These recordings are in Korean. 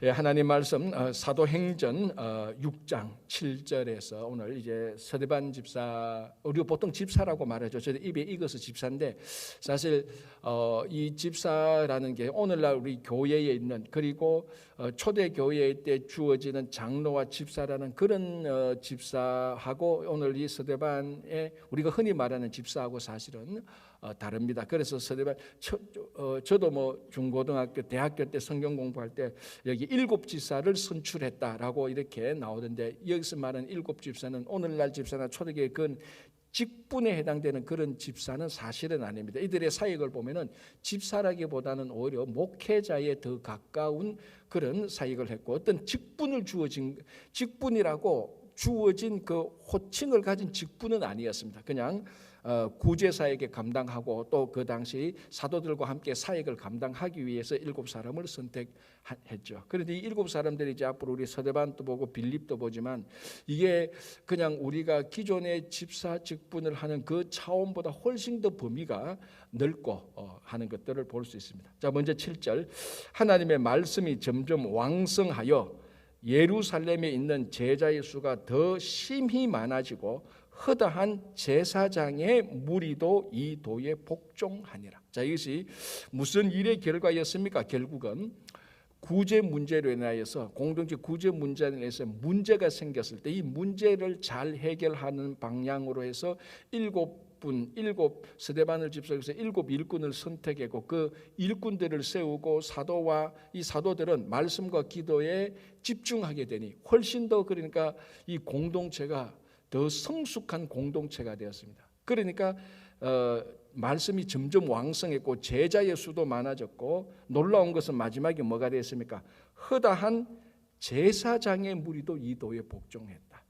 하나님 말씀 사도행전 6장 7절에서 오늘 이제 스데반 집사, 우리가 보통 집사라고 말하죠. 저희 입에 익어서 집사인데 사실 이 집사라는 게 오늘날 우리 교회에 있는, 그리고 초대 교회 때 주어지는 장로와 집사라는 그런 집사하고 오늘 이 스데반의 우리가 흔히 말하는 집사하고 사실은 다릅니다. 그래서 스데반, 저도 뭐 중고등학교, 대학교 때 성경 공부할 때 여기 7집사를 선출했다라고 이렇게 나오던데, 여기서 말하는 7집사는 오늘날 집사나 초대교회 그 직분에 해당되는 그런 집사는 사실은 아닙니다. 이들의 사역을 보면은 집사라기보다는 오히려 목회자에 더 가까운 그런 사역을 했고, 어떤 직분을 직분이라고 주어진 그 호칭을 가진 직분은 아니었습니다. 그냥 구제사에게 감당하고 또 그 당시 사도들과 함께 사역을 감당하기 위해서 7사람을 선택했죠. 그런데 이 7사람들이 이제 앞으로 우리 스데반도 보고 빌립도 보지만 이게 그냥 우리가 기존의 집사 직분을 하는 그 차원보다 훨씬 더 범위가 넓고 하는 것들을 볼 수 있습니다. 자, 먼저 7절, 하나님의 말씀이 점점 왕성하여 예루살렘에 있는 제자의 수가 더 심히 많아지고 허다한 제사장의 무리도 이 도에 복종하니라. 자, 이것이 무슨 일의 결과였습니까? 결국은 구제 문제로 인하여서, 공동체 구제 문제로 인해서 문제가 생겼을 때 이 문제를 잘 해결하는 방향으로 해서 7 스데반을 집사해서 7 일꾼을 선택했고 그 일꾼들을 세우고 사도와 이 사도들은 말씀과 기도에 집중하게 되니 훨씬 더, 그러니까 이 공동체가 더 성숙한 공동체가 되었습니다. 그러니까 말씀이 점점 왕성했고 제자의 수도 많아졌고, 놀라운 것은 마지막에 뭐가 되었습니까? 허다한 제사장의 무리도 이 도에 복종했다.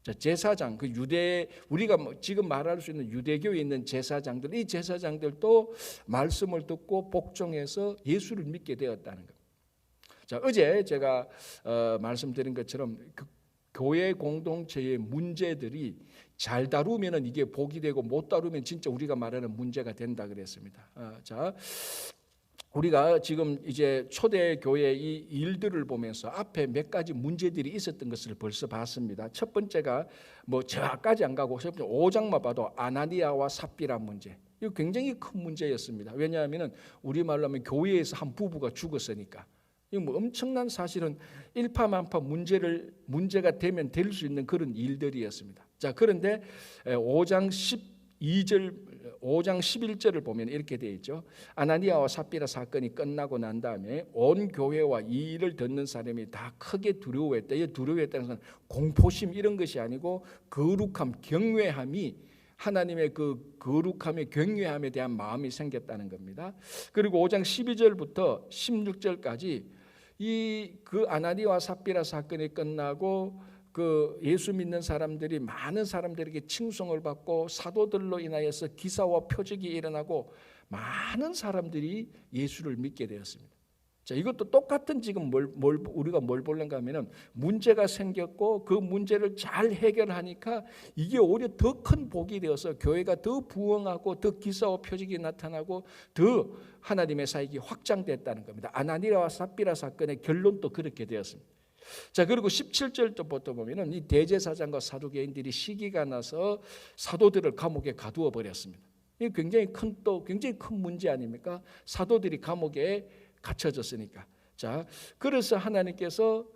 자, 제사장, 그 유대, 우리가 지금 말할 수 있는 유대교에 있는 제사장들, 이 제사장들도 말씀을 듣고 복종해서 예수를 믿게 되었다는 겁니다. 자, 어제 제가 말씀드린 것처럼 그 교회 공동체의 문제들이 잘 다루면은 이게 복이 되고 못 다루면 진짜 우리가 말하는 문제가 된다 그랬습니다. 자, 우리가 지금 이제 초대 교회의 이 일들을 보면서 앞에 몇 가지 문제들이 있었던 것을 벌써 봤습니다. 첫 번째가 뭐 저까지 안 가고 5장만 봐도 아나니아와 삽비라 문제. 이거 굉장히 큰 문제였습니다. 왜냐하면은 우리말로 하면 교회에서 한 부부가 죽었으니까. 이 뭐 엄청난, 사실은 일파만파 문제가 되면 될 수 있는 그런 일들이었습니다. 자, 그런데 5장 11절을 보면 이렇게 되어 있죠. 아나니아와 삽비라 사건이 끝나고 난 다음에 온 교회와 이 일을 듣는 사람이 다 크게 두려워했다. 이 두려워했다는 것은 공포심 이런 것이 아니고 거룩함, 경외함이, 하나님의 그 거룩함에 경외함에 대한 마음이 생겼다는 겁니다. 그리고 5장 12절부터 16절까지 그 아나니아와 삽비라 사건이 끝나고 그 예수 믿는 사람들이 많은 사람들에게 칭송을 받고 사도들로 인하여서 기사와 표적이 일어나고 많은 사람들이 예수를 믿게 되었습니다. 자, 이것도 똑같은, 지금 우리가 뭘 보려는가 하면은 문제가 생겼고 그 문제를 잘 해결하니까 이게 오히려 더 큰 복이 되어서 교회가 더 부흥하고 더 기사와 표적이 나타나고 더 하나님의 사역이 확장됐다는 겁니다. 아나니아와 삽비라 사건의 결론도 그렇게 되었습니다. 자, 그리고 17절부터 보면은 이 대제사장과 사두개인들이 시기가 나서 사도들을 감옥에 가두어 버렸습니다. 이게 굉장히 큰 문제 아닙니까? 사도들이 감옥에 갇혀졌으니까. 자, 그래서 하나님께서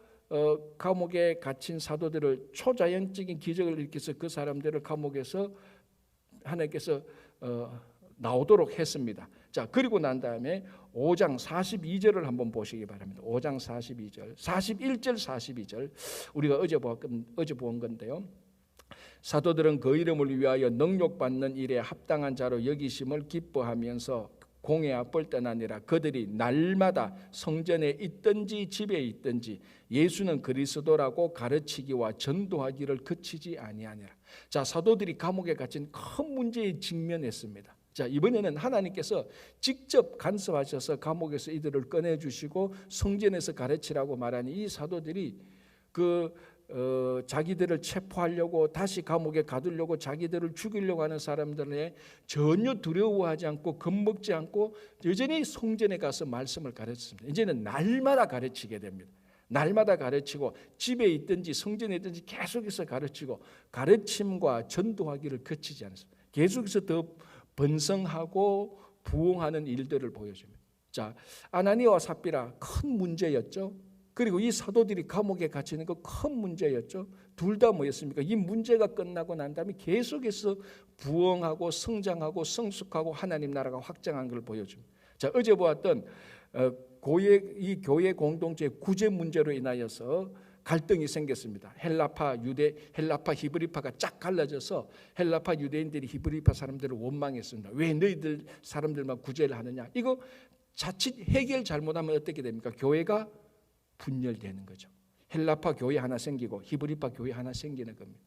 감옥에 갇힌 사도들을 초자연적인 기적을 일으켜서 그 사람들을 감옥에서 하나님께서 나오도록 했습니다. 자, 그리고 난 다음에 5장 42절을 한번 보시기 바랍니다. 5장 42절, 41절, 42절 우리가 어제 본 건데요. 사도들은 그 이름을 위하여 능욕받는 일에 합당한 자로 여기심을 기뻐하면서 공회 앞을 떠나니라. 그들이 날마다 성전에 있든지 집에 있든지 예수는 그리스도라고 가르치기와 전도하기를 그치지 아니하니라. 자, 사도들이 감옥에 갇힌 큰 문제에 직면했습니다. 자, 이번에는 하나님께서 직접 간섭하셔서 감옥에서 이들을 꺼내주시고 성전에서 가르치라고 말하니 이 사도들이 자기들을 체포하려고 다시 감옥에 가두려고 자기들을 죽이려고 하는 사람들에 전혀 두려워하지 않고 겁먹지 않고 여전히 성전에 가서 말씀을 가르쳤습니다. 이제는 날마다 가르치게 됩니다. 날마다 가르치고 집에 있든지 성전에 있든지 계속해서 가르치고 가르침과 전도하기를 그치지 않습니다. 계속해서 더 번성하고 부흥하는 일들을 보여줍니다. 자, 아나니아와 삽비라 큰 문제였죠. 그리고 이 사도들이 감옥에 갇히는 거 큰 문제였죠. 둘 다 뭐였습니까? 이 문제가 끝나고 난 다음에 계속해서 부흥하고 성장하고 성숙하고 하나님 나라가 확장한 걸 보여줍니다. 자, 어제 보았던 이 교회 공동체의 구제 문제로 인하여서 갈등이 생겼습니다. 헬라파 히브리파가 쫙 갈라져서 헬라파 유대인들이 히브리파 사람들을 원망했습니다. 왜 너희들 사람들만 구제를 하느냐? 이거 자칫 해결 잘못하면 어떻게 됩니까? 교회가 분열되는 거죠. 헬라파 교회 하나 생기고 히브리파 교회 하나 생기는 겁니다.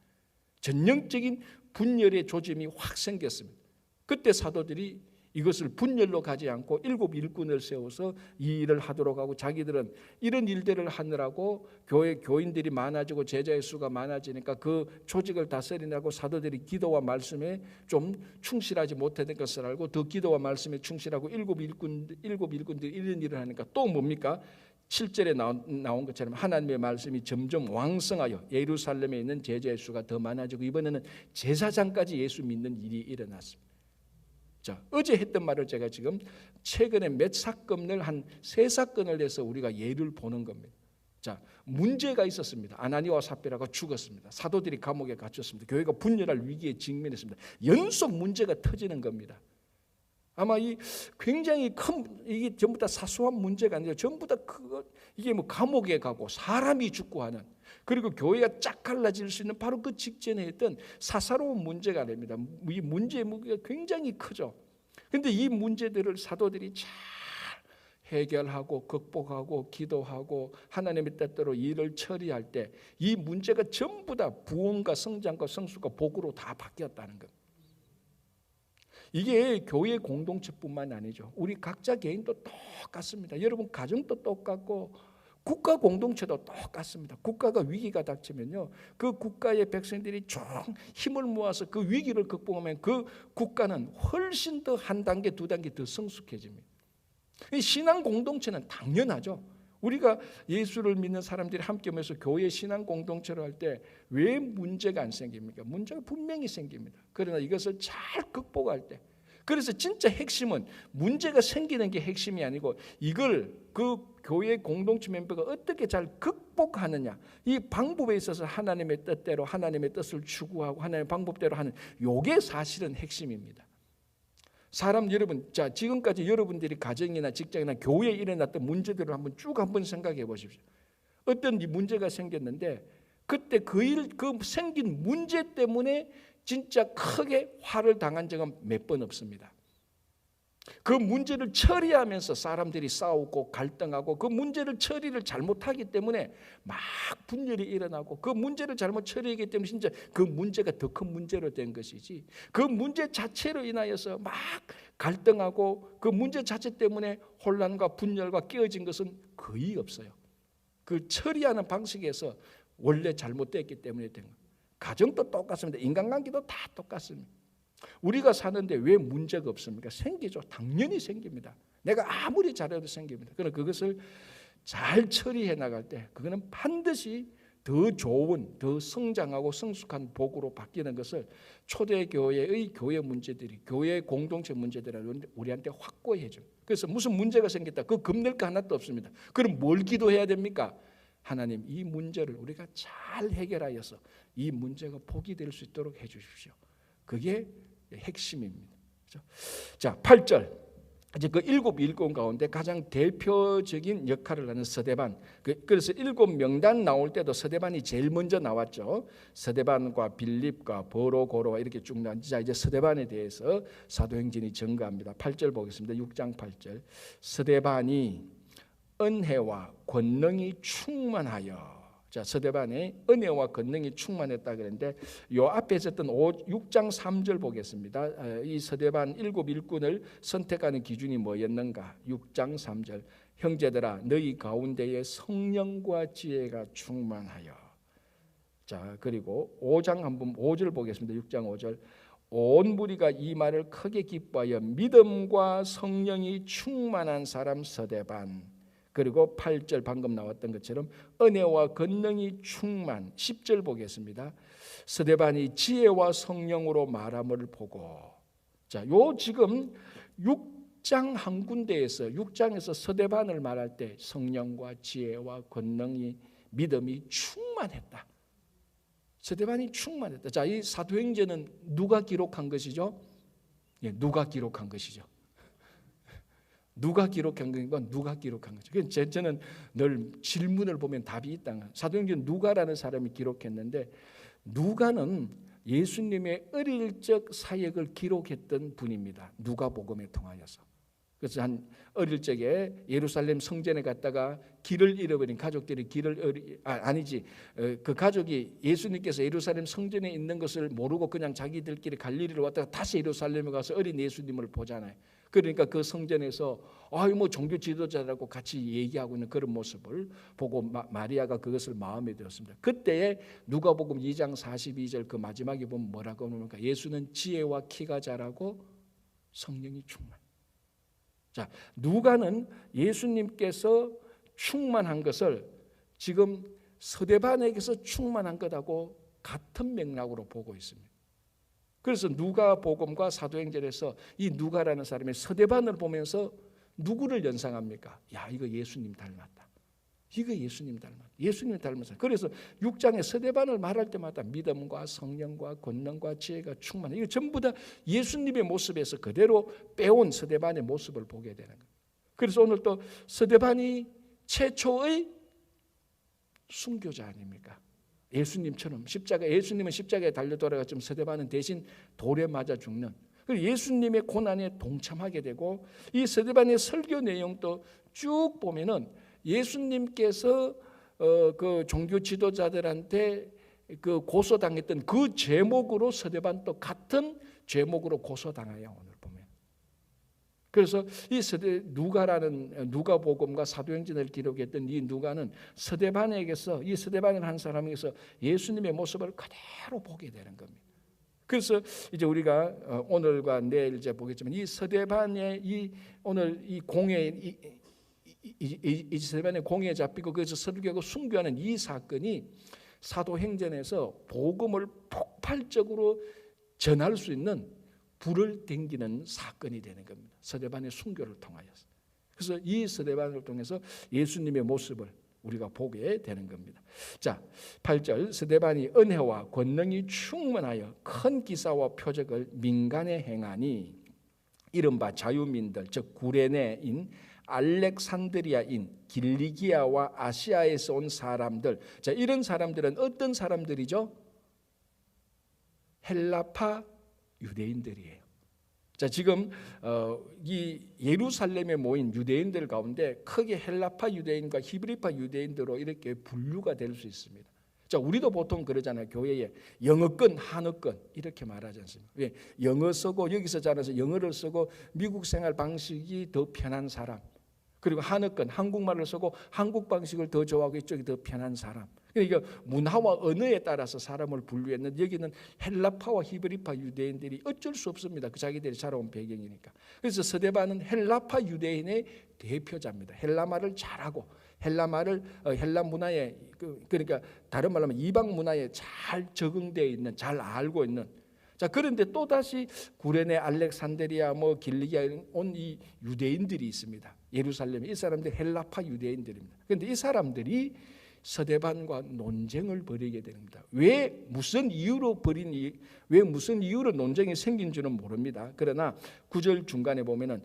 전형적인 분열의 조짐이 확 생겼습니다. 그때 사도들이 이것을 분열로 가지 않고 7 일꾼을 세워서 이 일을 하도록 하고, 자기들은 이런 일들을 하느라고 교인들이 많아지고 제자의 수가 많아지니까 그 조직을 다스리라고 사도들이 기도와 말씀에 좀 충실하지 못했던 것을 알고 더 기도와 말씀에 충실하고 7 일꾼들이 이런 일을 하니까 또 뭡니까? 7절에 나온 것처럼 하나님의 말씀이 점점 왕성하여 예루살렘에 있는 제자의 수가 더 많아지고 이번에는 제사장까지 예수 믿는 일이 일어났습니다. 자, 어제 했던 말을 제가 지금 최근에 몇 사건을 한 3사건을 해서 우리가 예를 보는 겁니다. 자, 문제가 있었습니다. 아나니아와 삽비라가 죽었습니다. 사도들이 감옥에 갇혔습니다. 교회가 분열할 위기에 직면했습니다. 연속 문제가 터지는 겁니다. 아마 이 굉장히 큰, 이게 전부 다 사소한 문제가 아니라 전부 다 이게 뭐 감옥에 가고 사람이 죽고 하는, 그리고 교회가 쫙 갈라질 수 있는 바로 그 직전에 했던 사사로운 문제가 됩니다. 이 문제의 무게가 굉장히 크죠. 그런데 이 문제들을 사도들이 잘 해결하고 극복하고 기도하고 하나님의 뜻대로 일을 처리할 때 이 문제가 전부 다 부흥과 성장과 성수가 복으로 다 바뀌었다는 겁니다. 이게 교회 공동체뿐만 아니죠. 우리 각자 개인도 똑같습니다. 여러분 가정도 똑같고 국가 공동체도 똑같습니다. 국가가 위기가 닥치면요, 그 국가의 백성들이 좀 힘을 모아서 그 위기를 극복하면 그 국가는 훨씬 더 한 단계 두 단계 더 성숙해집니다. 신앙 공동체는 당연하죠. 우리가 예수를 믿는 사람들이 함께 모여서 교회 신앙 공동체로 할 때 왜 문제가 안 생깁니까? 문제가 분명히 생깁니다. 그러나 이것을 잘 극복할 때, 그래서 진짜 핵심은 문제가 생기는 게 핵심이 아니고 이걸 그 교회 공동체 멤버가 어떻게 잘 극복하느냐, 이 방법에 있어서 하나님의 뜻대로 하나님의 뜻을 추구하고 하나님의 방법대로 하는, 요게 사실은 핵심입니다. 사람 여러분, 자, 지금까지 여러분들이 가정이나 직장이나 교회에 일어났던 문제들을 한번 생각해 보십시오. 어떤 문제가 생겼는데 그때 그 생긴 문제 때문에 진짜 크게 화를 당한 적은 몇 번 없습니다. 그 문제를 처리하면서 사람들이 싸우고 갈등하고 그 문제를 처리를 잘못하기 때문에 막 분열이 일어나고, 그 문제를 잘못 처리하기 때문에 진짜 그 문제가 더 큰 문제로 된 것이지, 그 문제 자체로 인하여서 막 갈등하고 그 문제 자체 때문에 혼란과 분열과 깨어진 것은 거의 없어요. 그 처리하는 방식에서 원래 잘못됐기 때문에 된 거예요. 가정도 똑같습니다. 인간관계도 다 똑같습니다. 우리가 사는데 왜 문제가 없습니까? 생기죠. 당연히 생깁니다. 내가 아무리 잘해도 생깁니다. 그러나 그것을 잘 처리해 나갈 때 그거는 반드시 더 좋은, 더 성장하고 성숙한 복으로 바뀌는 것을 초대교회의 교회 문제들이, 교회 공동체 문제들이 우리한테 확고해 줍니다. 그래서 무슨 문제가 생겼다, 그거 겁낼 거 하나도 없습니다. 그럼 뭘 기도해야 됩니까? 하나님, 이 문제를 우리가 잘 해결하여서 이 문제가 복이 될 수 있도록 해주십시오. 그게 핵심입니다. 자, 8절. 이제 그 7 일꾼 가운데 가장 대표적인 역할을 하는 서대반. 그래서 7명단 나올 때도 서대반이 제일 먼저 나왔죠. 서대반과 빌립과 버로고로와 이렇게 쭉 나왔죠. 자, 이제 서대반에 대해서 사도행전이 증거합니다. 8절 보겠습니다. 6장 8절. 서대반이 은혜와 권능이 충만하여. 자, 서대반에 은혜와 권능이 충만했다 그랬는데 요 앞에 있었던 6장 3절 보겠습니다. 이 서대반 7 일꾼을 선택하는 기준이 뭐였는가? 6장 3절. 형제들아, 너희 가운데에 성령과 지혜가 충만하여. 자, 그리고 5절 보겠습니다. 6장 5절. 온 무리가 이 말을 크게 기뻐하여 믿음과 성령이 충만한 사람 서대반, 그리고 8절 방금 나왔던 것처럼 은혜와 권능이 충만. 10절 보겠습니다. 스데반이 지혜와 성령으로 말함을 보고. 자, 요 지금 6장 한 군데에서 6장에서 스데반을 말할 때 성령과 지혜와 권능이 믿음이 충만했다. 스데반이 충만했다. 자, 이 사도행전은 누가 기록한 것이죠? 예, 누가 기록한 것이죠. 누가 기록한 건 누가 기록한 거죠. 저는 늘 질문을 보면 답이 있다. 사도행전 누가라는 사람이 기록했는데 누가는 예수님의 어릴 적 사역을 기록했던 분입니다. 누가복음에 통하여서. 그래서 한 어릴 적에 예루살렘 성전에 갔다가 길을 잃어버린 가족들이 그 가족이 예수님께서 예루살렘 성전에 있는 것을 모르고 그냥 자기들끼리 갈릴리로 왔다가 다시 예루살렘에 가서 어린 예수님을 보잖아요. 그러니까 그 성전에서 종교 지도자라고 같이 얘기하고 있는 그런 모습을 보고 마리아가 그것을 마음에 들었습니다. 그때에 누가복음 2장 42절 그 마지막에 보면 뭐라고 하니까 예수는 지혜와 키가 자라고 성령이 충만. 자, 누가는 예수님께서 충만한 것을 지금 스데반에게서 충만한 것하고 같은 맥락으로 보고 있습니다. 그래서 누가복음과 사도행전에서 이 누가라는 사람이 스데반을 보면서 누구를 연상합니까? 야, 이거 예수님 닮았다. 이거 예수님 닮았다. 예수님 닮았다. 그래서 6장에 스데반을 말할 때마다 믿음과 성령과 권능과 지혜가 충만해. 이거 전부 다 예수님의 모습에서 그대로 빼온 스데반의 모습을 보게 되는 거예요. 그래서 오늘 또 스데반이 최초의 순교자 아닙니까? 예수님처럼 예수님은 십자가에 달려 돌아갔지만 스데반은 대신 돌에 맞아 죽는. 그리고 예수님의 고난에 동참하게 되고 이 스데반의 설교 내용도 쭉 보면은 예수님께서 그 종교 지도자들한테 그 고소당했던 그 제목으로 스데반도 같은 제목으로 고소당해요. 오늘 보면. 그래서 이 누가라는 누가복음과 사도행전을 기록했던 이 누가는 스데반에게서 이 스데반을 한 사람에게서 예수님의 모습을 그대로 보게 되는 겁니다. 그래서 이제 우리가 오늘과 내일 이제 보겠지만 이 스데반의 오늘 이 공회 이 스데반의 공회에 잡히고 그래서 설교하고 순교하는 이 사건이 사도행전에서 복음을 폭발적으로 전할 수 있는 불을 땡기는 사건이 되는 겁니다. 스데반의 순교를 통하여서. 그래서 이 스데반을 통해서 예수님의 모습을 우리가 보게 되는 겁니다. 자, 8절 스데반이 은혜와 권능이 충만하여 큰 기사와 표적을 민간에 행하니 이른바 자유민들 즉 구레네인 알렉산드리아인 길리기아와 아시아에서 온 사람들. 자, 이런 사람들은 어떤 사람들이죠? 헬라파 유대인들이에요. 자, 지금 이 예루살렘에 모인 유대인들 가운데 크게 헬라파 유대인과 히브리파 유대인들로 이렇게 분류가 될 수 있습니다. 자, 우리도 보통 그러잖아요. 교회에 영어권, 한어권 이렇게 말하지 않습니까? 왜? 영어 쓰고 여기서 자라서 영어를 쓰고 미국 생활 방식이 더 편한 사람. 그리고 한어권, 한국말을 쓰고 한국 방식을 더 좋아하고 이쪽이 더 편한 사람. 그러니까 문화와 언어에 따라서 사람을 분류했는데 여기는 헬라파와 히브리파 유대인들이 어쩔 수 없습니다. 그 자기들이 자라온 배경이니까. 그래서 스데반은 헬라파 유대인의 대표자입니다. 헬라말을 잘하고 헬라 문화에 그러니까 다른 말로 하면 이방 문화에 잘 적응되어 있는, 잘 알고 있는. 자, 그런데 또 다시 구레네, 알렉산드리아, 길리기아에 온 이 유대인들이 있습니다. 예루살렘에 이 사람들 헬라파 유대인들입니다. 그런데 이 사람들이 스데반과 논쟁을 벌이게 됩니다. 왜 무슨 이유로 논쟁이 생긴지는 모릅니다. 그러나 9절 중간에 보면은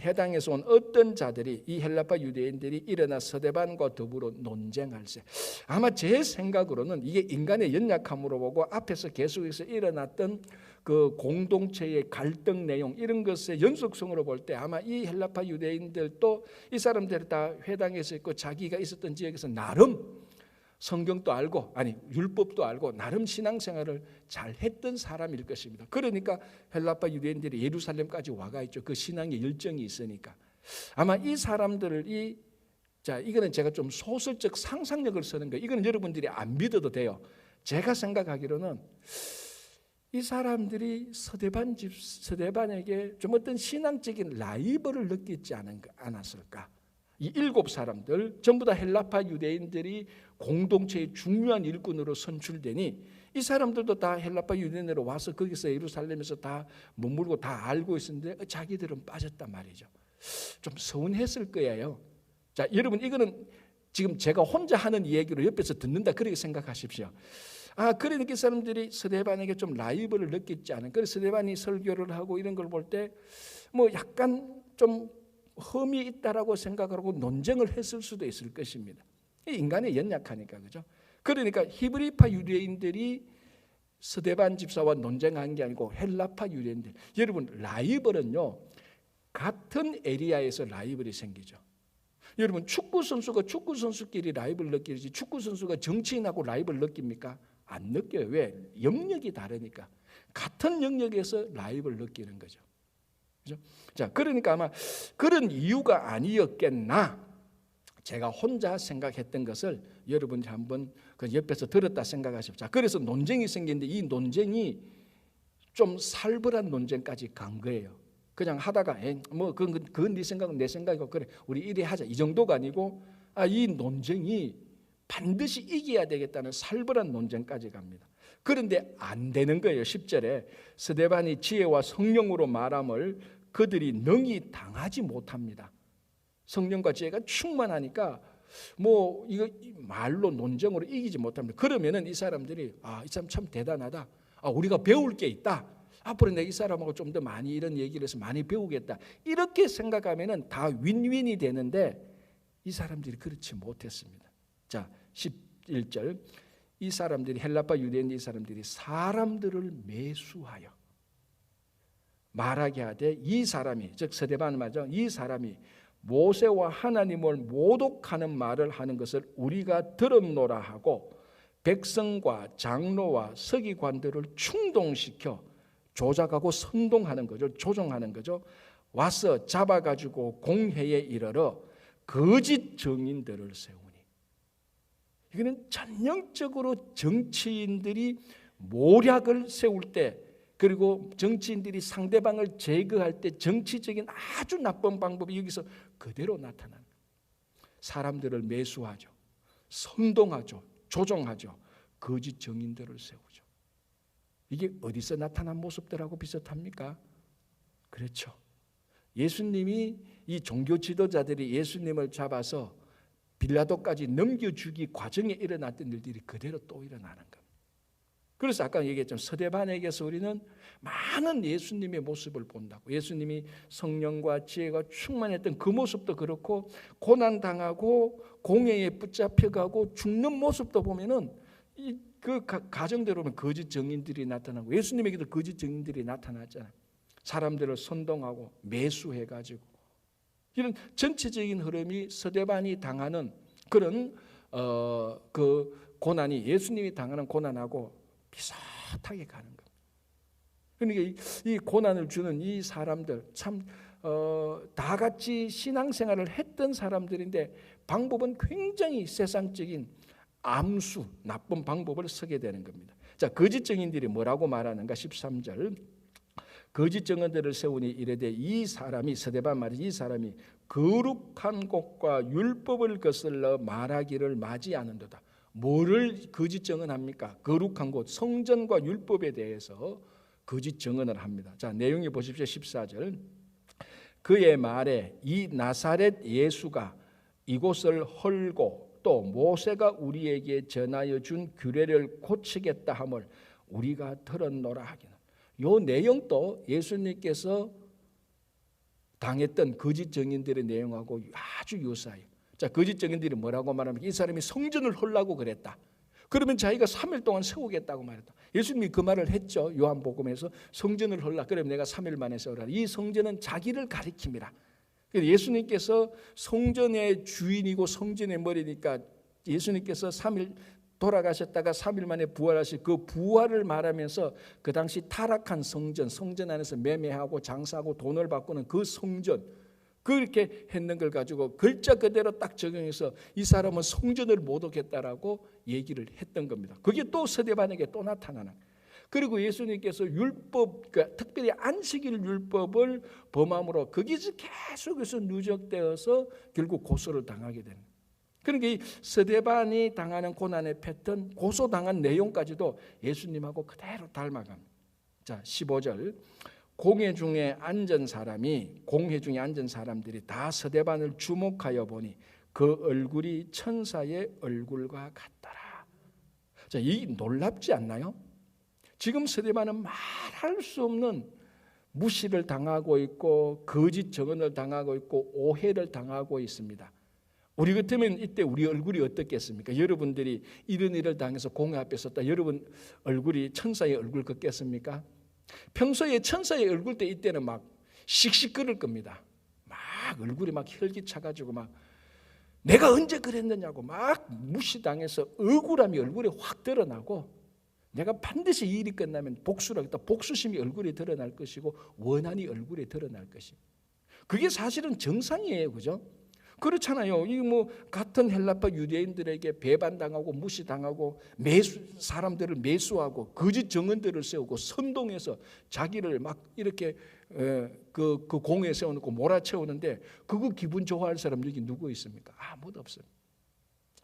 해당에서 온 어떤 자들이 이 헬라파 유대인들이 일어나 스데반과 더불어 논쟁할세. 아마 제 생각으로는 이게 인간의 연약함으로 보고 앞에서 계속해서 일어났던 그 공동체의 갈등 내용 이런 것의 연속성으로 볼 때 아마 이 헬라파 유대인들도 이 사람들이 다 회당에서 있고 자기가 있었던 지역에서 나름 성경도 알고 율법도 알고 나름 신앙생활을 잘 했던 사람일 것입니다. 그러니까 헬라파 유대인들이 예루살렘까지 와가 있죠. 그 신앙의 열정이 있으니까. 아마 이 사람들을 이거는 제가 좀 소설적 상상력을 쓰는 거예요. 이거는 여러분들이 안 믿어도 돼요. 제가 생각하기로는 이 사람들이 스데반에게 좀 어떤 신앙적인 라이벌을 느끼지 않았을까? 이 7사람들 전부 다 헬라파 유대인들이 공동체의 중요한 일꾼으로 선출되니 이 사람들도 다 헬라파 유대인으로 와서 거기서 예루살렘에서 다 머물고 다 알고 있었는데 자기들은 빠졌단 말이죠. 좀 서운했을 거예요. 자, 여러분 이거는 지금 제가 혼자 하는 얘기로 옆에서 듣는다 그렇게 생각하십시오. 그러니까 이 사람들이 스데반에게 좀 라이벌을 느꼈지 않은. 그래서 스데반이 설교를 하고 이런 걸 볼 때 뭐 약간 좀 흠이 있다라고 생각하고 논쟁을 했을 수도 있을 것입니다. 인간이 연약하니까, 그죠? 그러니까 히브리파 유대인들이 스데반 집사와 논쟁한 게 아니고 헬라파 유대인들. 여러분 라이벌은요 같은 에리아에서 라이벌이 생기죠. 여러분 축구 선수가 축구 선수끼리 라이벌 느끼지 축구 선수가 정치인하고 라이벌 느낍니까? 안 느껴요. 왜? 영역이 다르니까. 같은 영역에서 라이벌 느끼는 거죠. 그죠? 자, 그러니까 아마 그런 이유가 아니었겠나. 제가 혼자 생각했던 것을 여러분이 한번 그 옆에서 들었다 생각하십시오. 자, 그래서 논쟁이 생기는데 이 논쟁이 좀 살벌한 논쟁까지 간 거예요. 그냥 하다가 뭐 그건 네 생각은 내 생각이고 그래 우리 이래 하자 이 정도가 아니고 이 논쟁이 반드시 이겨야 되겠다는 살벌한 논쟁까지 갑니다. 그런데 안 되는 거예요. 10절에 스데반이 지혜와 성령으로 말함을 그들이 능히 당하지 못합니다. 성령과 지혜가 충만하니까 뭐 이거 말로 논쟁으로 이기지 못합니다. 그러면은 이 사람들이 이 사람 참 대단하다. 우리가 배울 게 있다. 앞으로 내가 이 사람하고 좀 더 많이 이런 얘기를 해서 많이 배우겠다. 이렇게 생각하면은 다 윈윈이 되는데 이 사람들이 그렇지 못했습니다. 자, 11절. 이 사람들이 헬라파 유대인 이 사람들이 사람들을 매수하여 말하게 하되 이 사람이 즉 스데반 말이죠. 이 사람이 모세와 하나님을 모독하는 말을 하는 것을 우리가 들었노라 하고 백성과 장로와 서기관들을 충동시켜 조작하고 선동하는 거죠. 조종하는 거죠. 와서 잡아가지고 공회에 이르러 거짓 증인들을 세우니. 이거는 전형적으로 정치인들이 모략을 세울 때 그리고 정치인들이 상대방을 제거할 때 정치적인 아주 나쁜 방법이 여기서 그대로 나타나는 사람들을 매수하죠. 선동하죠. 조종하죠. 거짓 증인들을 세우죠. 이게 어디서 나타난 모습들하고 비슷합니까? 그렇죠. 예수님이 이 종교 지도자들이 예수님을 잡아서 빌라도까지 넘겨주기 과정에 일어났던 일들이 그대로 또 일어나는 겁니다. 그래서 아까 얘기했지만 스데반에게서 우리는 많은 예수님의 모습을 본다고. 예수님이 성령과 지혜가 충만했던 그 모습도 그렇고 고난당하고 공회에 붙잡혀가고 죽는 모습도 보면은 그 가정대로 보면 거짓 증인들이 나타나고 예수님에게도 거짓 증인들이 나타났잖아요. 사람들을 선동하고 매수해가지고 이런 전체적인 흐름이 스데반이 당하는 그런 그 고난이 예수님이 당하는 고난하고 비슷하게 가는 겁니다. 그러니까 이 고난을 주는 이 사람들 참 다 같이 신앙생활을 했던 사람들인데 방법은 굉장히 세상적인 암수, 나쁜 방법을 쓰게 되는 겁니다. 자, 거짓 증인들이 뭐라고 말하는가? 13절. 거짓 증언들을 세우니 이르되 이 사람이 스데반 말이 이 사람이 거룩한 곳과 율법을 거슬러 말하기를 맞이하는도다. 뭐를 거짓 증언합니까? 거룩한 곳, 성전과 율법에 대해서 거짓 증언을 합니다. 자, 내용이 보십시오. 14절. 그의 말에 이 나사렛 예수가 이곳을 헐고 또 모세가 우리에게 전하여 준 규례를 고치겠다 함을 우리가 들었노라 하기는. 요 내용도 예수님께서 당했던 거짓 증인들의 내용하고 아주 유사해요. 자, 거짓 증인들이 뭐라고 말합니까? 이 사람이 성전을 헐라고 그랬다. 그러면 자기가 3일 동안 세우겠다고 말했다. 예수님이 그 말을 했죠. 요한복음에서 성전을 헐라. 그러면 내가 3일 만에 세우라. 이 성전은 자기를 가리킵니다. 예수님께서 성전의 주인이고 성전의 머리니까 예수님께서 3일 돌아가셨다가 3일 만에 부활하신 그 부활을 말하면서 그 당시 타락한 성전 안에서 매매하고 장사하고 돈을 바꾸는 그 성전 그렇게 했는 걸 가지고 글자 그대로 딱 적용해서 이 사람은 성전을 모독했다라고 얘기를 했던 겁니다. 그게 또 스데반에게 또 나타나는. 그리고 예수님께서 율법, 그러니까 특별히 안식일 율법을 범함으로 거기서 계속해서 누적되어서 결국 고소를 당하게 되는. 그러니까 이 스데반이 당하는 고난의 패턴, 고소당한 내용까지도 예수님하고 그대로 닮아갑니다. 자, 15절. 공회 중에 앉은 사람들이 다 스데반을 주목하여 보니 그 얼굴이 천사의 얼굴과 같더라. 자, 이 놀랍지 않나요? 지금 스데반은 말할 수 없는 무시를 당하고 있고 거짓 증언을 당하고 있고 오해를 당하고 있습니다. 우리 같으면 이때 우리 얼굴이 어떻겠습니까? 여러분들이 이런 일을 당해서 공회 앞에 섰다. 여러분 얼굴이 천사의 얼굴 같겠습니까? 평소에 천사의 얼굴 때 이때는 막 씩씩거릴 겁니다. 막 얼굴이 막 혈기차가지고 막 내가 언제 그랬느냐고 막 무시당해서 억울함이 얼굴에 확 드러나고 내가 반드시 이 일이 끝나면 복수를 하겠다. 복수심이 얼굴에 드러날 것이고 원한이 얼굴에 드러날 것입니다. 그게 사실은 정상이에요. 그죠? 그렇잖아요. 이 뭐 같은 헬라파 유대인들에게 배반당하고 무시당하고 사람들을 매수하고 거짓 정언들을 세우고 선동해서 자기를 막 이렇게 그 공에 세워놓고 몰아채우는데 그거 기분 좋아할 사람 여기 누구 있습니까? 아무도 없어요.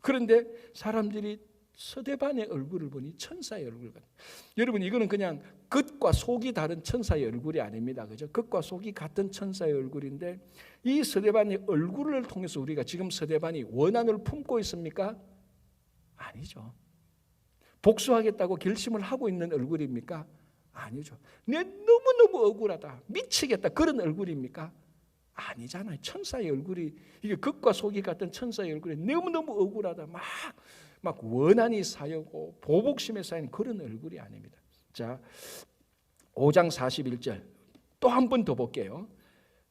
그런데 사람들이 스데반의 얼굴을 보니 천사의 얼굴 같아요. 여러분 이거는 그냥 겉과 속이 다른 천사의 얼굴이 아닙니다. 그죠? 겉과 속이 같은 천사의 얼굴인데 이 스데반의 얼굴을 통해서 우리가 지금 스데반이 원한을 품고 있습니까? 아니죠. 복수하겠다고 결심을 하고 있는 얼굴입니까? 아니죠. 내 너무너무 억울하다. 미치겠다. 그런 얼굴입니까? 아니잖아요. 천사의 얼굴이 이게 겉과 속이 같은 천사의 얼굴이 너무너무 억울하다. 막 원한이 쌓이고 보복심에 쌓인 그런 얼굴이 아닙니다. 자, 5장 41절 또 한 번 더 볼게요.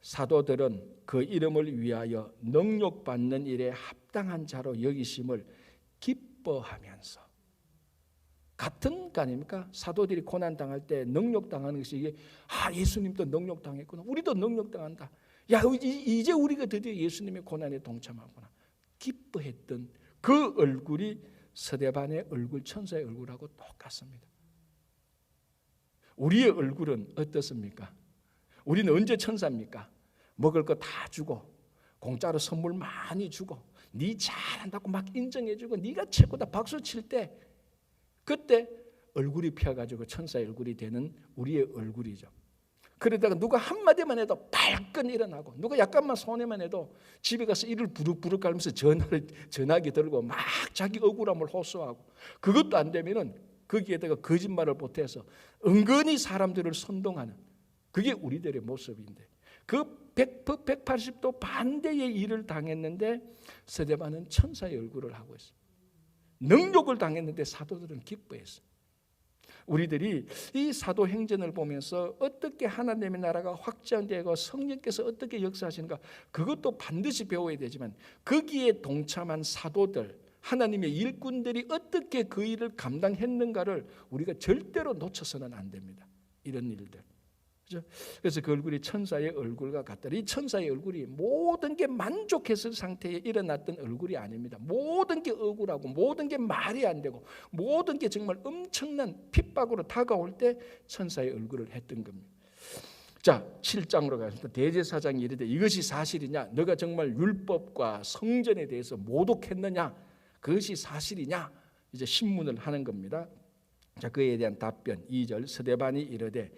사도들은 그 이름을 위하여 능력받는 일에 합당한 자로 여기심을 기뻐하면서 같은 거 아닙니까? 사도들이 고난당할 때 능력당하는 것이 이게 예수님도 능력당했구나. 우리도 능력당한다. 야, 이제 우리가 드디어 예수님의 고난에 동참하구나. 기뻐했던 그 얼굴이 스데반의 얼굴, 천사의 얼굴하고 똑같습니다. 우리의 얼굴은 어떻습니까? 우리는 언제 천사입니까? 먹을 거 다 주고 공짜로 선물 많이 주고 네 잘한다고 막 인정해주고 네가 최고다 박수 칠 때 그때 얼굴이 펴가지고 천사의 얼굴이 되는 우리의 얼굴이죠. 그러다가 누가 한마디만 해도 발끈 일어나고 누가 약간만 손해만 해도 집에 가서 이를 부룩부룩 갈면서 전화기 들고 막 자기 억울함을 호소하고 그것도 안 되면은 거기에다가 거짓말을 보태서 은근히 사람들을 선동하는 그게 우리들의 모습인데 그 180도 반대의 일을 당했는데 스데반은 천사의 얼굴을 하고 있습니다. 능력을 당했는데 사도들은 기뻐했어요. 우리들이 이 사도행전을 보면서 어떻게 하나님의 나라가 확장되고 성령께서 어떻게 역사하시는가 그것도 반드시 배워야 되지만 거기에 동참한 사도들 하나님의 일꾼들이 어떻게 그 일을 감당했는가를 우리가 절대로 놓쳐서는 안 됩니다. 이런 일들. 그렇죠? 그래서 그 얼굴이 천사의 얼굴과 같더라. 이 천사의 얼굴이 모든 게 만족했을 상태에 일어났던 얼굴이 아닙니다. 모든 게 억울하고 모든 게 말이 안 되고 모든 게 정말 엄청난 핍박으로 다가올 때 천사의 얼굴을 했던 겁니다. 자, 7장으로 가서 대제사장이 이르되 이것이 사실이냐? 너가 정말 율법과 성전에 대해서 모독했느냐? 그것이 사실이냐? 이제 신문을 하는 겁니다. 자, 그에 대한 답변 2절 스데반이 이르되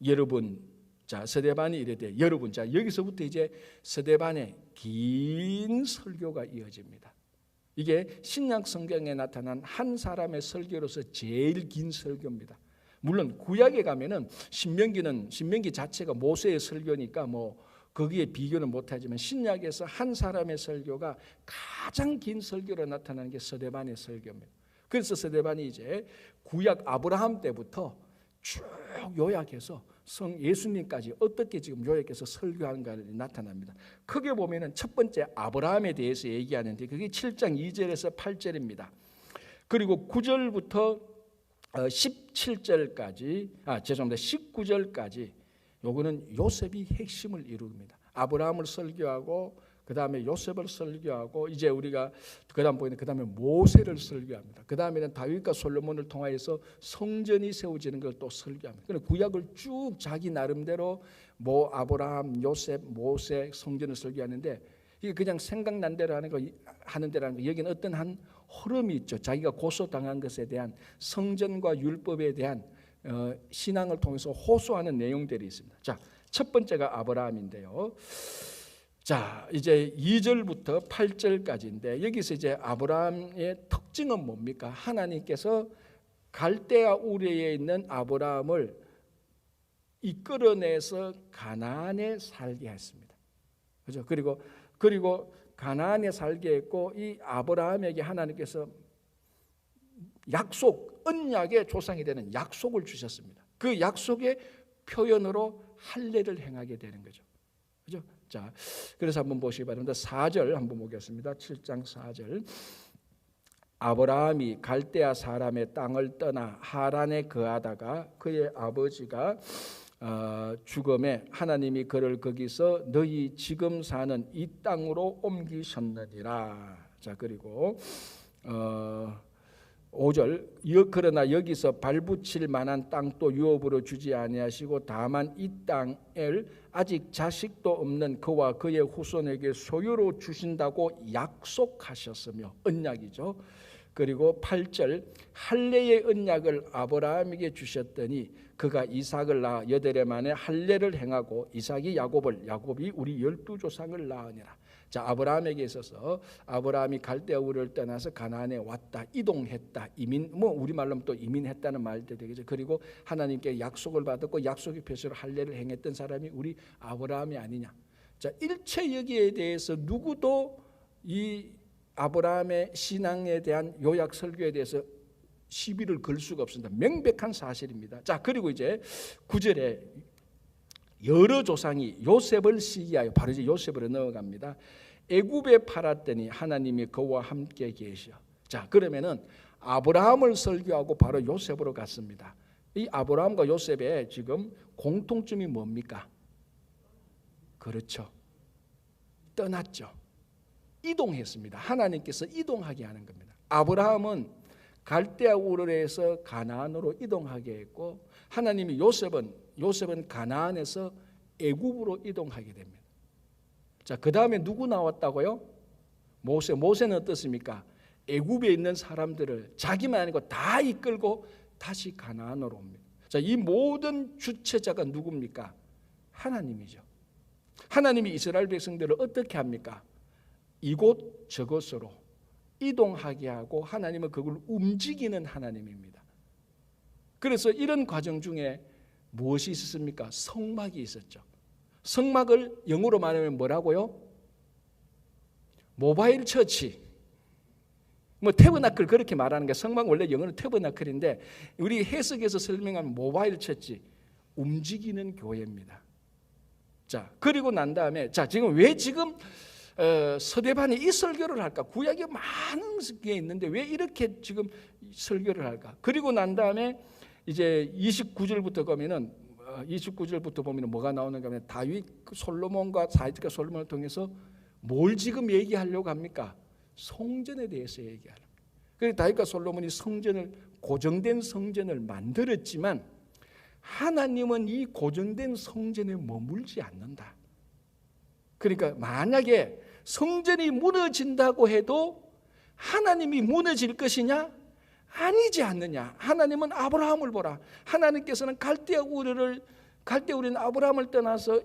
여러분, 자 스데반이 이르되 여러분, 자 여기서부터 이제 스데반의 긴 설교가 이어집니다. 이게 신약 성경에 나타난 한 사람의 설교로서 제일 긴 설교입니다. 물론 구약에 가면은 신명기 자체가 모세의 설교니까 뭐 거기에 비교는 못하지만 신약에서 한 사람의 설교가 가장 긴 설교로 나타나는 게 스데반의 설교입니다. 그래서 스데반이 이제 구약 아브라함 때부터 쭉 요약해서 성 예수님까지 어떻게 지금 요약해서 설교하는가를 나타납니다. 크게 보면은 첫 번째 아브라함에 대해서 얘기하는데 그게 7장 2절에서 8절입니다. 그리고 9절부터 17절까지 죄송합니다. 19절까지 요거는 요셉이 핵심을 이룹니다. 아브라함을 설교하고 그 다음에 요셉을 설교하고 이제 우리가 그다음 보이는 그 다음에 모세를 설교합니다. 그 다음에는 다윗과 솔로몬을 통하여서 성전이 세워지는 걸 또 설교합니다. 그래서 구약을 쭉 자기 나름대로 아브라함, 요셉, 모세 성전을 설교하는데 이게 그냥 생각난 대로 하는 데라는 거 여기는 어떤 한 흐름이 있죠. 자기가 고소당한 것에 대한 성전과 율법에 대한 신앙을 통해서 호소하는 내용들이 있습니다. 자, 첫 번째가 아브라함인데요. 자, 이제 2절부터 8절까지인데 여기서 이제 아브라함의 특징은 뭡니까? 하나님께서 갈대아 우르에 있는 아브라함을 이끌어내서 가나안에 살게 했습니다. 그죠? 그리고 가나안에 살게 했고 이 아브라함에게 하나님께서 언약의 조상이 되는 약속을 주셨습니다. 그 약속의 표현으로 할례를 행하게 되는 거죠. 그죠? 자, 그래서 한번 보시기 바랍니다. 4절 한번 보겠습니다. 7장 4절. 아브라함이 갈대아 사람의 땅을 떠나 하란에 거하다가 그의 아버지가 죽음에 하나님이 그를 거기서 너희 지금 사는 이 땅으로 옮기셨느니라. 자, 그리고 5절. 그러나 여기서 발붙일 만한 땅도 유업으로 주지 아니하시고 다만 이 땅을 아직 자식도 없는 그와 그의 후손에게 소유로 주신다고 약속하셨으며, 언약이죠. 그리고 8절. 할례의 언약을 아브라함에게 주셨더니 그가 이삭을 낳아 8해 만에 할례를 행하고 이삭이 야곱이 우리 12조상을 낳으니라. 자, 아브라함에게 있어서 아브라함이 갈대아 우르를 떠나서 가나안에 왔다, 이동했다, 우리말로 또 이민했다는 말도 되겠죠. 그리고 하나님께 약속을 받았고 약속의 표시로 할례를 행했던 사람이 우리 아브라함이 아니냐. 자, 일체 여기에 대해서 누구도 이 아브라함의 신앙에 대한 요약 설교에 대해서 시비를 걸 수가 없습니다. 명백한 사실입니다. 자, 그리고 이제 9절에 여러 조상이 요셉을 시기하여, 바로 이제 요셉으로 넘어갑니다. 애굽에 팔았더니 하나님이 그와 함께 계셔. 자, 그러면은 아브라함을 설교하고 바로 요셉으로 갔습니다. 이 아브라함과 요셉의 지금 공통점이 뭡니까? 그렇죠. 떠났죠. 이동했습니다. 하나님께서 이동하게 하는 겁니다. 아브라함은 갈대아 우르에서 가나안으로 이동하게 했고, 하나님이 요셉은 가나안에서 애굽으로 이동하게 됩니다. 자, 그 다음에 누구 나왔다고요? 모세는 어떻습니까? 애굽에 있는 사람들을 자기만 아니고 다 이끌고 다시 가나안으로 옵니다. 자, 이 모든 주체자가 누굽니까? 하나님이죠. 하나님이 이스라엘 백성들을 어떻게 합니까? 이곳 저곳으로 이동하게 하고 하나님은 그걸 움직이는 하나님입니다. 그래서 이런 과정 중에 무엇이 있었습니까? 성막이 있었죠. 성막을 영어로 말하면 뭐라고요? 모바일 처치, 태버나클 그렇게 말하는 게, 성막 원래 영어는 태버나클인데 우리 해석에서 설명하면 모바일 처치, 움직이는 교회입니다. 자, 그리고 난 다음에 지금 왜 서대반이 이 설교를 할까? 구약에 많은 게 있는데 왜 이렇게 지금 설교를 할까? 그리고 난 다음에 이제 29절부터 보면은 뭐가 나오는가 하면 다윗 솔로몬과 솔로몬을 통해서 뭘 지금 얘기하려고 합니까? 성전에 대해서 얘기하려고. 그래서 다윗과 솔로몬이 고정된 성전을 만들었지만 하나님은 이 고정된 성전에 머물지 않는다. 그러니까 만약에 성전이 무너진다고 해도 하나님이 무너질 것이냐? 아니지 않느냐. 하나님은 아브라함을 보라. 하나님께서는 갈대아 우리는 아브라함을 떠나서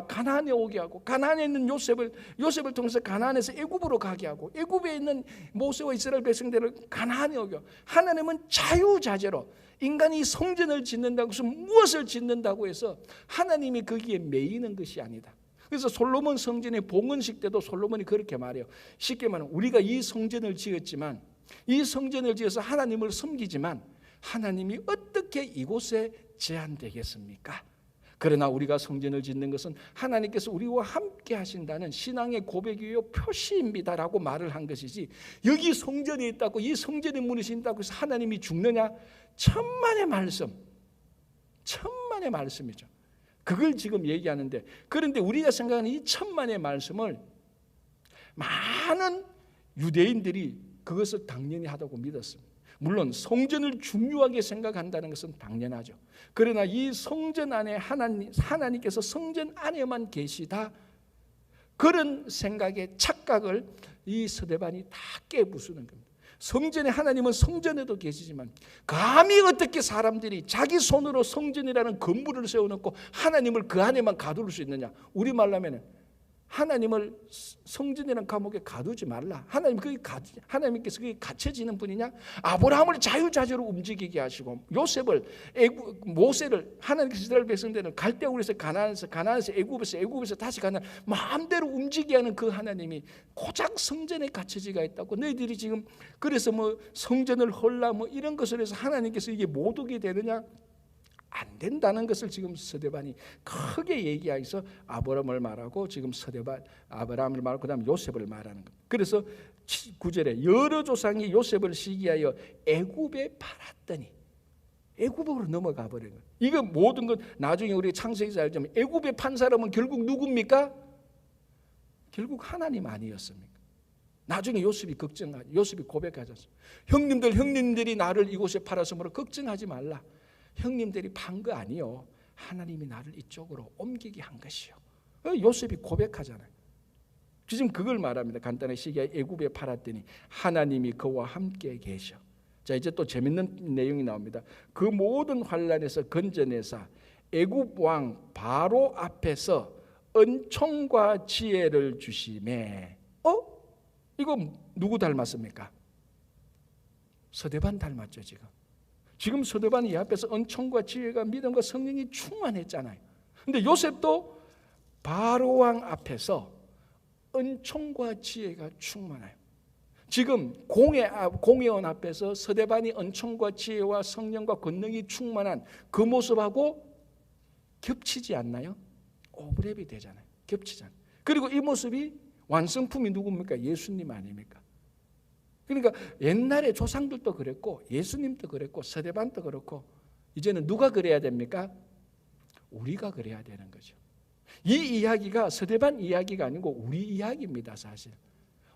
가나안에 오게 하고, 가나안에 있는 요셉을 통해서 가나안에서 애굽으로 가게 하고, 애굽에 있는 모세와 이스라엘 백성들을 가나안에 오게 하고, 하나님은 자유자재로 인간이 성전을 짓는다고 해서 무엇을 짓는다고 해서 하나님이 거기에 매이는 것이 아니다. 그래서 솔로몬 성전의 봉헌식 때도 솔로몬이 그렇게 말해요. 쉽게 말하면 우리가 이 성전을 지었지만, 이 성전을 지어서 하나님을 섬기지만 하나님이 어떻게 이곳에 제한되겠습니까? 그러나 우리가 성전을 짓는 것은 하나님께서 우리와 함께 하신다는 신앙의 고백이요 표시입니다라고 말을 한 것이지, 여기 성전이 있다고 이 성전이 무너진다고 해서 하나님이 죽느냐? 천만의 말씀이죠. 그걸 지금 얘기하는데, 그런데 우리가 생각하는 이 천만의 말씀을 많은 유대인들이 그것을 당연히 하다고 믿었습니다. 물론 성전을 중요하게 생각한다는 것은 당연하죠. 그러나 이 성전 안에 하나님께서 성전 안에만 계시다, 그런 생각의 착각을 이 스데반이 다 깨부수는 겁니다. 성전에, 하나님은 성전에도 계시지만 감히 어떻게 사람들이 자기 손으로 성전이라는 건물을 세워놓고 하나님을 그 안에만 가둘 수 있느냐. 우리말로 하면 하나님을 성전이라는 감옥에 가두지 말라. 하나님께서 그게 갇혀지는 분이냐? 아브라함을 자유자재로 움직이게 하시고 모세를 하나님께서 이스라엘 백성들을 갈대우에서 가나안에서 애굽에서 다시 가나안, 마음대로 움직이게 하는 그 하나님이 고작 성전에 갇혀지가 있다고. 너희들이 지금 그래서 뭐 성전을 헐라 뭐 이런 것을 해서 하나님께서 이게 못 오게 되느냐? 안 된다는 것을 지금 스데반이 크게 얘기해서 아브라함을 말하고, 지금 스데반 아브라함을 말하고 그다음 요셉을 말하는 겁니다. 그래서 9절에 여러 조상이 요셉을 시기하여 애굽에 팔았더니, 애굽으로 넘어가 버린 거예요. 이거 모든 것 나중에 우리 창세기에서 알자면 애굽에 판 사람은 결국 누굽니까? 결국 하나님 아니었습니까? 나중에 요셉이 고백하지 않습니까? 형님들이 나를 이곳에 팔았으므로 걱정하지 말라. 형님들이 판 거 아니요, 하나님이 나를 이쪽으로 옮기게 한 것이요. 요셉이 고백하잖아요. 지금 그걸 말합니다. 간단하게 시기하여 애굽에 팔았더니 하나님이 그와 함께 계셔. 자, 이제 또 재밌는 내용이 나옵니다. 그 모든 환난에서 건져내사 애굽 왕 바로 앞에서 은총과 지혜를 주시매. 이거 누구 닮았습니까? 스데반 닮았죠. 지금 스데반이 이 앞에서 은총과 지혜가, 믿음과 성령이 충만했잖아요. 근데 요셉도 바로왕 앞에서 은총과 지혜가 충만해요. 지금 공회원 앞에서 스데반이 은총과 지혜와 성령과 권능이 충만한 그 모습하고 겹치지 않나요? 오버랩이 되잖아요. 겹치잖아요. 그리고 이 모습이 완성품이 누굽니까? 예수님 아닙니까? 그러니까 옛날에 조상들도 그랬고 예수님도 그랬고 스데반도 그렇고, 이제는 누가 그래야 됩니까? 우리가 그래야 되는 거죠. 이 이야기가 스데반 이야기가 아니고 우리 이야기입니다. 사실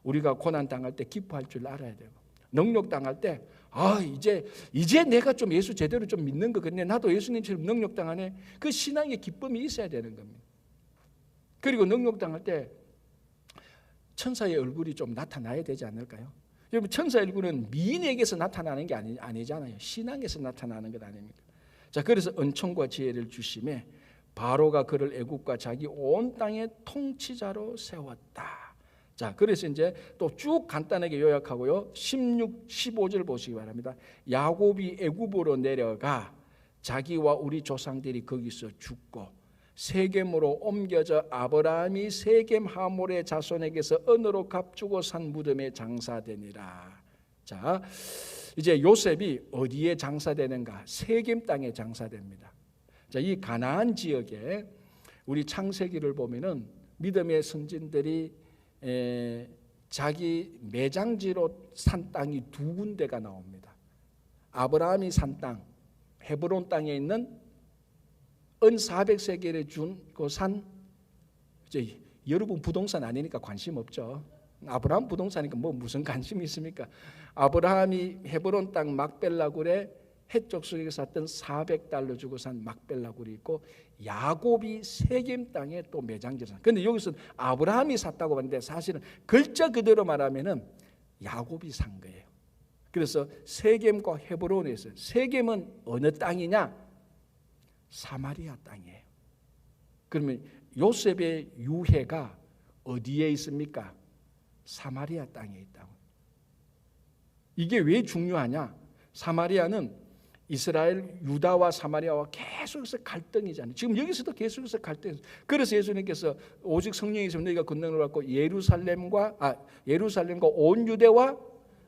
우리가 고난 당할 때 기뻐할 줄 알아야 되고, 능력 당할 때 이제 내가 좀 예수 제대로 좀 믿는 거 같네, 나도 예수님처럼 능력 당하네, 그 신앙의 기쁨이 있어야 되는 겁니다. 그리고 능력 당할 때 천사의 얼굴이 좀 나타나야 되지 않을까요? 여러분, 천사의 얼굴은 미인에게서 나타나는 게 아니잖아요. 신앙에서 나타나는 것 아닙니까? 자, 그래서 은총과 지혜를 주심에 바로가 그를 애굽과 자기 온 땅의 통치자로 세웠다. 자, 그래서 이제 또 쭉 간단하게 요약하고요. 16, 15절 보시기 바랍니다. 야곱이 애굽으로 내려가 자기와 우리 조상들이 거기서 죽고 세겜으로 옮겨져 아브라함이 세겜 하몰의 자손에게서 은으로 값주고 산 무덤에 장사되니라. 자, 이제 요셉이 어디에 장사되는가? 세겜 땅에 장사됩니다. 자, 이 가나안 지역에 우리 창세기를 보면은 믿음의 선진들이 자기 매장지로 산 땅이 두 군데가 나옵니다. 아브라함이 산 땅, 헤브론 땅에 있는 은 400세겔에 준 그 산, 이제 여러분 부동산 아니니까 관심 없죠. 아브라함 부동산이니까 뭐 무슨 관심이 있습니까? 아브라함이 헤브론 땅 막벨라굴에 해쪽 속에 샀던 400달러 주고 산 막벨라굴이 있고, 야곱이 세겜 땅에 또 매장지를 산. 그런데 여기서 아브라함이 샀다고 하는데 사실은 글자 그대로 말하면은 야곱이 산 거예요. 그래서 세겜과 헤브론에서, 세겜은 어느 땅이냐? 사마리아 땅이에요. 그러면 요셉의 유해가 어디에 있습니까? 사마리아 땅에 있다고. 이게 왜 중요하냐? 사마리아는 이스라엘, 유다와 사마리아와 계속해서 갈등이잖아요. 지금 여기서도 계속해서 갈등. 그래서 예수님께서 오직 성령이 있으면 너희가 권능을 받고 예루살렘과 온 유대와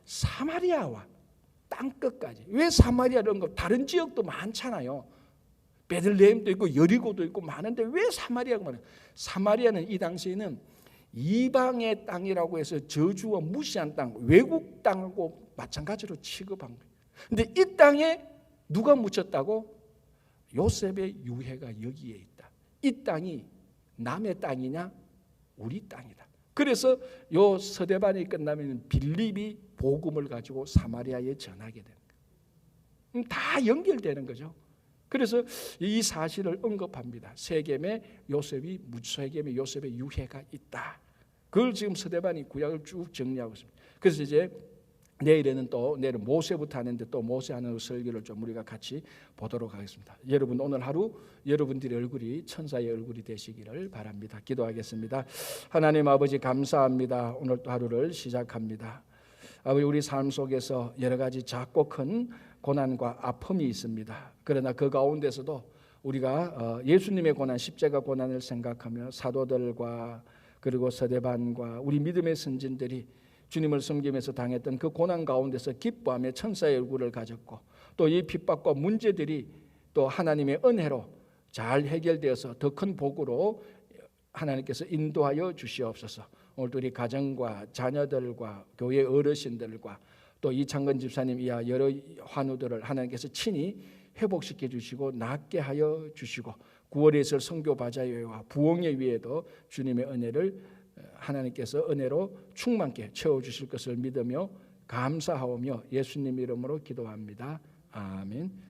사마리아와 땅끝까지. 왜 사마리아라는 거? 다른 지역도 많잖아요. 베들레헴도 있고 여리고도 있고 많은데 왜 사마리아가 많아요? 사마리아는 이 당시에는 이방의 땅이라고 해서 저주와 무시한 땅, 외국 땅하고 마찬가지로 취급한 거예요. 근데 이 땅에 누가 묻혔다고? 요셉의 유해가 여기에 있다. 이 땅이 남의 땅이냐? 우리 땅이다. 그래서 요 서대반이 끝나면 빌립이 복음을 가지고 사마리아에 전하게 되는 거예요. 다 연결되는 거죠. 그래서 이 사실을 언급합니다. 세겜에 요셉이 무세겜에 요셉의 유해가 있다. 그걸 지금 서대반이 구약을 쭉 정리하고 있습니다. 그래서 이제 내일은 모세부터 하는데 또 모세하는 설교를 좀 우리가 같이 보도록 하겠습니다. 여러분 오늘 하루 여러분들의 얼굴이 천사의 얼굴이 되시기를 바랍니다. 기도하겠습니다. 하나님 아버지 감사합니다. 오늘 또 하루를 시작합니다. 아버지 우리 삶 속에서 여러 가지 작고 큰 고난과 아픔이 있습니다. 그러나 그 가운데서도 우리가 예수님의 고난, 십자가 고난을 생각하며 사도들과 그리고 서대반과 우리 믿음의 선진들이 주님을 섬기면서 당했던 그 고난 가운데서 기뻐하며 천사의 얼굴을 가졌고 또 이 핍박과 문제들이 또 하나님의 은혜로 잘 해결되어서 더 큰 복으로 하나님께서 인도하여 주시옵소서. 오늘도 우리 가정과 자녀들과 교회 어르신들과 또 이창근 집사님 이하 여러 환우들을 하나님께서 친히 회복시켜 주시고 낫게 하여 주시고 9월에 있을 선교 바자회와 부흥회 위에도 주님의 은혜를 하나님께서 은혜로 충만케 채워주실 것을 믿으며 감사하오며 예수님 이름으로 기도합니다. 아멘.